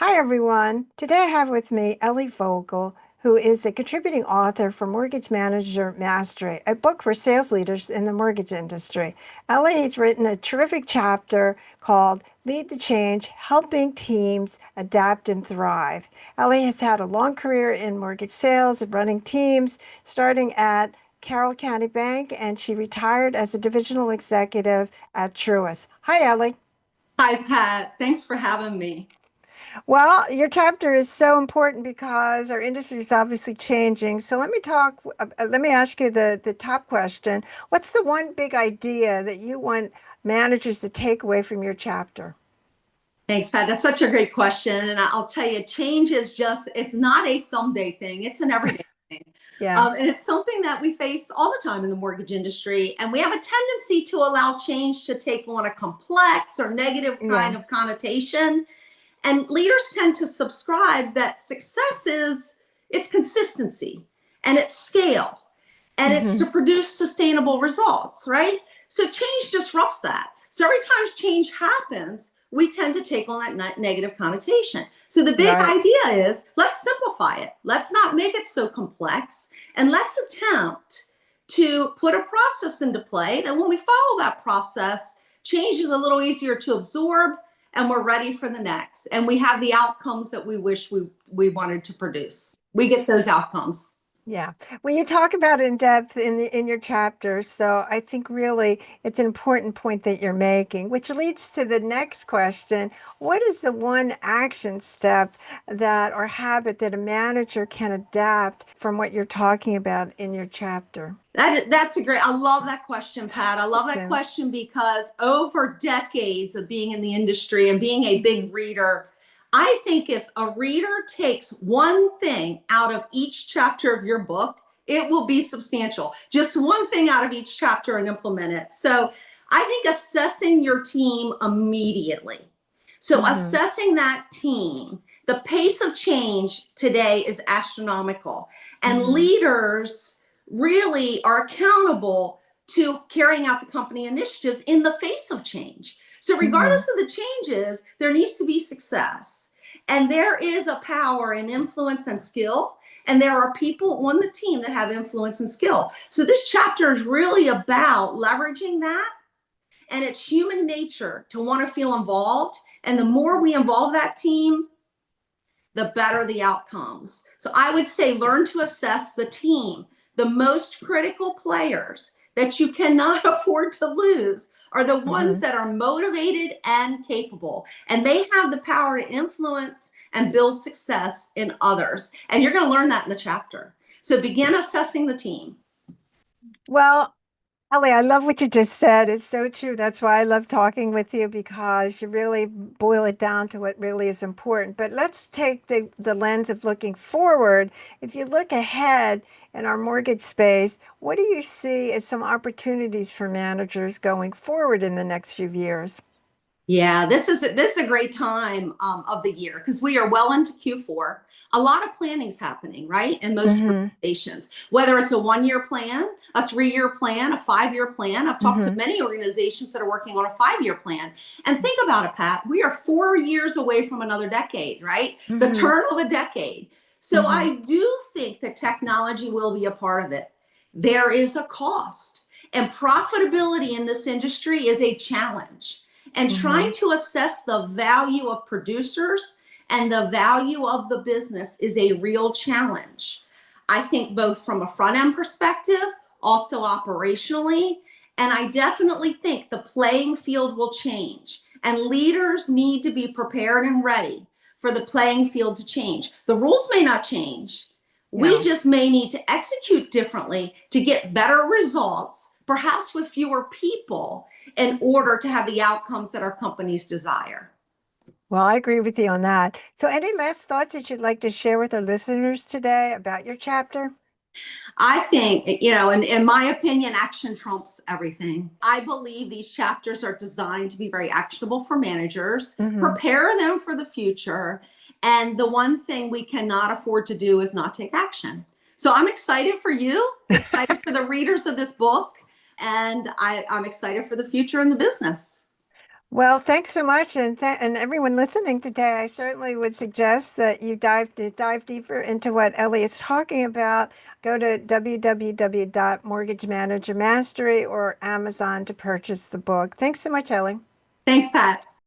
Hi, everyone. Today I have with me Ellie Fogle, who is a contributing author for Mortgage Manager Mastery, a book for sales leaders in the mortgage industry. Ellie has written a terrific chapter called Lead the Change, Helping Teams Adapt and Thrive. Ellie has had a long career in mortgage sales and running teams, starting at Carroll County Bank, and she retired as a divisional executive at Truist. Hi, Ellie. Hi, Pat. Thanks for having me. Well, your chapter is so important because our industry is obviously changing. So let me ask you the top question. What's the one big idea that you want managers to take away from your chapter? Thanks, Pat. That's such a great question. And I'll tell you, change is it's not a someday thing, it's an everyday thing. Yeah. And it's something that we face all the time in the mortgage industry. And we have a tendency to allow change to take on a complex or negative Yeah. kind of connotation. And leaders tend to subscribe that success is it's consistency and it's scale and it's Hmm. to produce sustainable results, right? So change disrupts that. So every time change happens, we tend to take on that negative connotation. So the big Right. idea is let's simplify it. Let's not make it so complex. And let's attempt to put a process into play that when we follow that process, change is a little easier to absorb and we're ready for the next. And we have the outcomes that we wish we wanted to produce. We get those outcomes. Yeah. Well, you talk about it in depth in your chapter, so I think really it's an important point that you're making, which leads to the next question. What is the one action step that or habit that a manager can adapt from what you're talking about in your chapter? That's a great. I love that question, Pat. I love that So, question because over decades of being in the industry and being a mhm. big reader, I think if a reader takes one thing out of each chapter of your book, it will be substantial. Just one thing out of each chapter and implement it. So I think assessing your team immediately. So Mhm. assessing that team, the pace of change today is astronomical, and Mhm. leaders really are accountable to carrying out the company initiatives in the face of change. So, Mhm. regardless of the changes, there needs to be success. And there is a power in influence and skill. And there are people on the team that have influence and skill. So, this chapter is really about leveraging that. And it's human nature to want to feel involved. And the more we involve that team, the better the outcomes. So I would say learn to assess the team. The most critical players that you cannot afford to lose are the ones Mhm. that are motivated and capable. And they have the power to influence and build success in others. And you're going to learn that in the chapter. So begin assessing the team. Well, Ellie, I love what you just said. It's so true. That's why I love talking with you because you really boil it down to what really is important. But let's take the lens of looking forward. If you look ahead in our mortgage space, what do you see as some opportunities for managers going forward in the next few years? Yeah, this is a great time of the year because we are well into Q4. A lot of planning is happening, right? In most Mm-hmm. organizations, whether it's a 1 year plan, a 3 year plan, a 5 year plan. I've talked to Mm-hmm. many organizations that are working on a 5 year plan. And think about it, Pat. We are 4 years away from another decade, right? The Mm-hmm. turn of a decade. So Mm-hmm. I do think that technology will be a part of it. There is a cost, and profitability in this industry is a challenge, and Mm-hmm. trying to assess the value of producers and the value of the business is a real challenge. I think both from a front end perspective, also operationally, and I definitely think the playing field will change and leaders need to be prepared and ready for the playing field to change. The rules may not change. We Yeah. just may need to execute differently to get better results, perhaps with fewer people, in order to have the outcomes that our companies desire. Well, I agree with you on that. So, any last thoughts that you'd like to share with our listeners today about your chapter? I think, in my opinion, action trumps everything. I believe these chapters are designed to be very actionable for managers, Mm-hmm. prepare them for the future. And the one thing we cannot afford to do is not take action. So I'm excited for you, excited for the readers of this book, and I'm excited for the future in the business. Well, thanks so much, and everyone listening today. I certainly would suggest that you dive deeper into what Ellie is talking about. Go to www.mortgagemanagermastery or Amazon to purchase the book. Thanks so much, Ellie. Thanks, Pat.